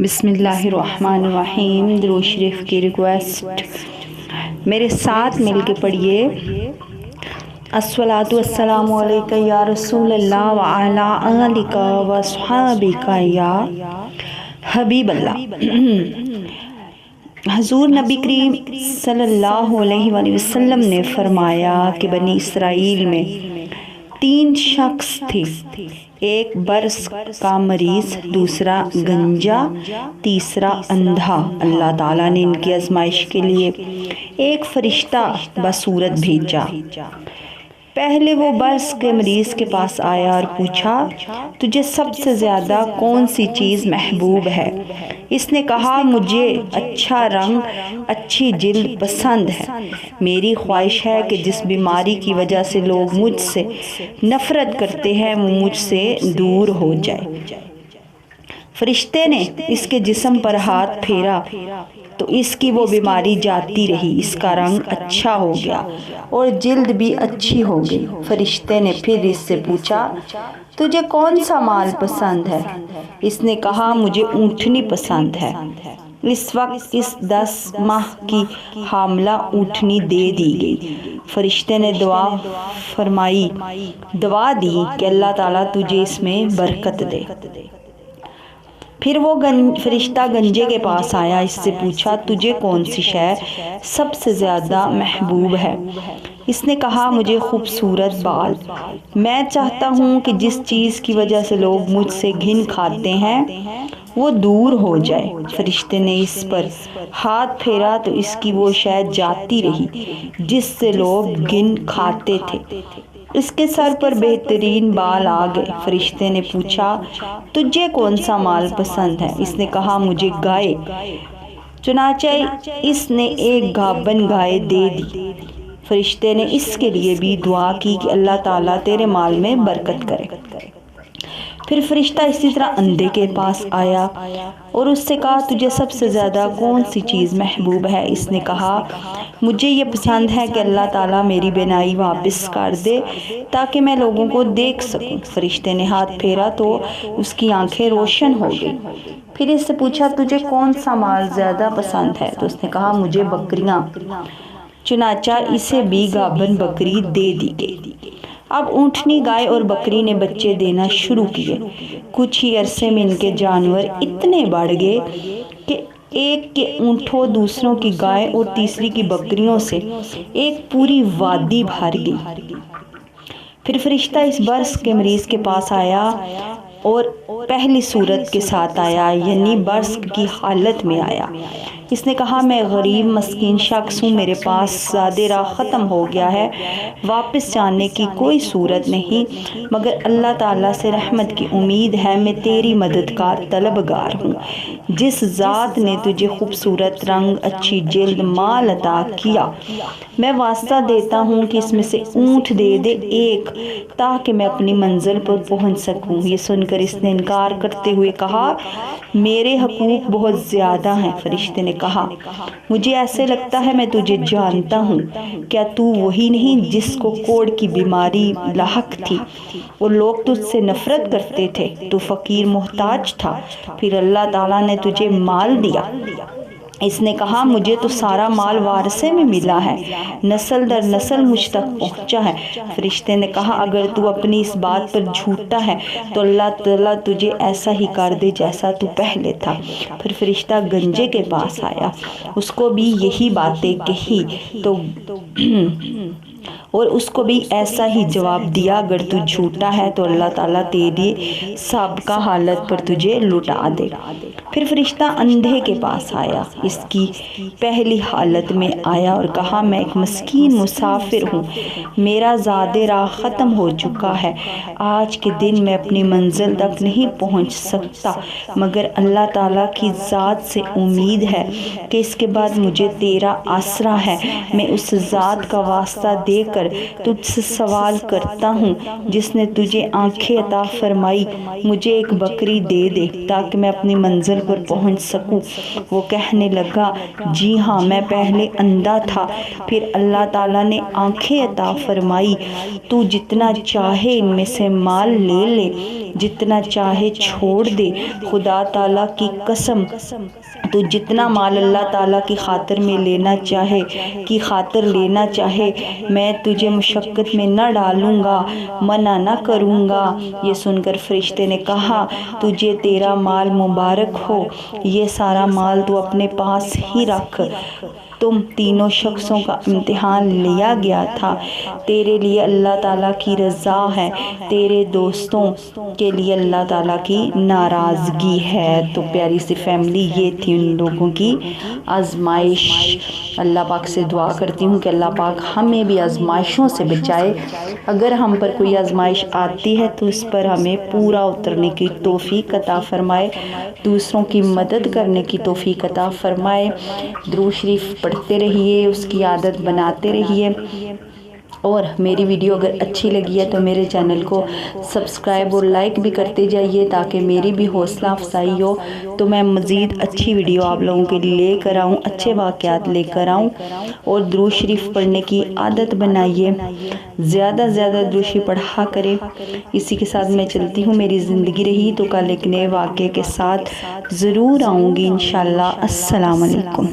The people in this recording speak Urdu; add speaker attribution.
Speaker 1: بسم اللہ الرحمن الرحیم۔ درود شریف کی ریکویسٹ میرے ساتھ مل کے پڑھیے۔ الصلاۃ والسلام علیک یا رسول اللہ وعلی آلک واصحابک یا حبیب اللہ۔ حضور نبی کریم صلی اللہ علیہ وآلہ وسلم نے فرمایا کہ بنی اسرائیل میں 3 شخص تھے، ایک برس کا مریض، دوسرا گنجا، تیسرا اندھا۔ اللہ تعالیٰ نے ان کی آزمائش کے لیے ایک فرشتہ بصورت بھیجا۔ پہلے وہ برس کے مریض کے پاس آیا اور پوچھا، تجھے سب سے زیادہ کون سی چیز محبوب ہے؟ اس نے کہا، مجھے اچھا رنگ، اچھی جلد پسند ہے۔ میری خواہش ہے کہ جس بیماری کی وجہ سے لوگ مجھ سے نفرت کرتے ہیں وہ مجھ سے دور ہو جائے۔ فرشتے نے اس کے جسم پر ہاتھ پھیرا تو اس کی وہ بیماری جاتی رہی، اس کا رنگ اچھا ہو گیا اور جلد بھی اچھی ہو گئی۔ فرشتے نے پھر اس سے پوچھا، تجھے کون سا مال پسند ہے؟ اس نے کہا، مجھے اونٹنی پسند ہے۔ اس وقت اس 10 ماہ کی حاملہ اونٹنی دے دی گئی۔ فرشتے نے دعا فرمائی، دعا دی کہ اللہ تعالیٰ تجھے اس میں برکت دے۔ پھر وہ فرشتہ گنجے کے پاس آیا، اس سے پوچھا، تجھے کون سی شے سب سے زیادہ محبوب ہے؟ اس نے کہا، مجھے خوبصورت بال۔ میں چاہتا ہوں کہ جس چیز کی وجہ سے لوگ مجھ سے گھن کھاتے ہیں وہ دور ہو جائے۔ فرشتے نے اس پر ہاتھ پھیرا تو اس کی وہ شے جاتی رہی جس سے لوگ گھن کھاتے تھے۔ اس کے سر پر بہترین بال آ گئے۔ فرشتے نے پوچھا، تجھے کون سا مال پسند ہے؟ اس نے کہا، مجھے گائے۔ چنانچہ اس نے ایک گابن گائے دے دی۔ فرشتے نے اس کے لیے بھی دعا کی کہ اللہ تعالیٰ تیرے مال میں برکت کرے۔ پھر فرشتہ اسی طرح اندھے کے پاس آیا اور اس سے کہا، تجھے سب سے زیادہ کون سی چیز محبوب ہے؟ اس نے کہا، مجھے یہ پسند ہے کہ اللہ تعالیٰ میری بینائی واپس کر دے تاکہ میں لوگوں کو دیکھ سکوں۔ فرشتے نے ہاتھ پھیرا تو اس کی آنکھیں روشن ہو گئی۔ پھر اس سے پوچھا، تجھے کون سا مال زیادہ پسند ہے؟ تو اس نے کہا، مجھے بکریاں۔ چنانچہ اسے بھی گابن بکری دے دی گئی۔ اب اونٹنی، گائے اور بکری نے بچے دینا شروع کیے۔ کچھ ہی عرصے میں ان کے جانور اتنے بڑھ گئے کہ ایک کے اونٹوں، دوسروں کی گائے اور تیسری کی بکریوں سے ایک پوری وادی بھر گئی۔ پھر فرشتہ اس برس کے مریض کے پاس آیا اور پہلی صورت کے ساتھ آیا، یعنی برس کی حالت میں آیا۔ اس نے کہا، میں غریب مسکین شخص ہوں، میرے پاس زادِ راہ ختم ہو گیا ہے، واپس جانے کی کوئی صورت نہیں، مگر اللہ تعالیٰ سے رحمت کی امید ہے۔ میں تیری مدد کا طلبگار ہوں۔ جس ذات نے تجھے خوبصورت رنگ، اچھی جلد، مال عطا کیا، میں واسطہ دیتا ہوں کہ اس میں سے اونٹ دے دے ایک، تاکہ میں اپنی منزل پر پہنچ سکوں۔ یہ سن کر اس نے انکار کرتے ہوئے کہا، میرے حقوق بہت زیادہ ہیں۔ فرشتے نے کہا، مجھے ایسے لگتا ہے میں تجھے جانتا ہوں، کیا تو وہی نہیں جس کو کوڑ کی بیماری لاحق تھی اور لوگ تجھ سے نفرت کرتے تھے؟ تو فقیر محتاج تھا، پھر اللہ تعالیٰ نے تجھے مال دیا۔ اس نے کہا، مجھے تو سارا مال وارثے میں ملا ہے، نسل در نسل مجھ تک پہنچا ہے۔ فرشتے نے کہا، اگر تو اپنی اس بات پر جھوٹا ہے تو اللہ تعالیٰ تجھے ایسا ہی کر دے جیسا تو پہلے تھا۔ پھر فرشتہ گنجے کے پاس آیا، اس کو بھی یہی باتیں کہی اور اس کو بھی ایسا ہی جواب دیا، اگر تو جھوٹا ہے تو اللہ تعالیٰ تیری سابقہ حالت پر تجھے لوٹا دے۔ پھر فرشتہ اندھے کے پاس آیا، اس کی پہلی حالت میں آیا اور کہا، میں ایک مسکین مسافر ہوں، میرا زادِ راہ ختم ہو چکا ہے، آج کے دن میں اپنی منزل تک نہیں پہنچ سکتا، مگر اللہ تعالیٰ کی ذات سے امید ہے کہ اس کے بعد مجھے تیرا آسرا ہے۔ میں اس ذات کا واسطہ دے کر کر تجھ سے سوال کرتا ہوں، جس نے تجھے آنکھیں عطا فرمائی، مجھے ایک بکری دے دے تاکہ میں اپنی منزل پر پہنچ سکوں۔ وہ کہنے لگا، جی ہاں، میں پہلے اندھا تھا، پھر اللہ تعالیٰ نے آنکھیں عطا فرمائی، تو جتنا چاہے ان میں سے مال لے لے، جتنا چاہے چھوڑ دے، خدا تعالیٰ کی قسم تو جتنا مال اللہ تعالیٰ کی خاطر میں لینا چاہے میں تجھے مشقت میں نہ ڈالوں گا، منع نہ کروں گا۔ یہ سن کر فرشتے نے کہا، تجھے تیرا مال مبارک ہو، یہ سارا مال تو اپنے پاس ہی رکھ، تم تینوں شخصوں کا امتحان لیا گیا تھا، تیرے لیے اللہ تعالیٰ کی رضا ہے، تیرے دوستوں کے لیے اللہ تعالیٰ کی ناراضگی ہے۔ تو پیاری سی فیملی، یہ تھی ان لوگوں کی آزمائش۔ اللہ پاک سے دعا کرتی ہوں کہ اللہ پاک ہمیں بھی آزمائشوں سے بچائے۔ اگر ہم پر کوئی آزمائش آتی ہے تو اس پر ہمیں پورا اترنے کی توفیق عطا فرمائے، دوسروں کی مدد کرنے کی توفیق عطا فرمائے۔ درود شریف پڑھتے رہیے، اس کی عادت بناتے رہیے، اور میری ویڈیو اگر اچھی لگی ہے تو میرے چینل کو سبسکرائب اور لائک بھی کرتے جائیے تاکہ میری بھی حوصلہ افزائی ہو، تو میں مزید اچھی ویڈیو آپ لوگوں کے لیے لے کر آؤں، اچھے واقعات لے کر آؤں۔ اور درود شریف پڑھنے کی عادت بنائیے، زیادہ زیادہ درود شریف پڑھا کریں۔ اسی کے ساتھ میں چلتی ہوں، میری زندگی رہی تو کل ایک نئے واقعے کے ساتھ ضرور آؤں گی انشاءاللہ۔ السلام علیکم۔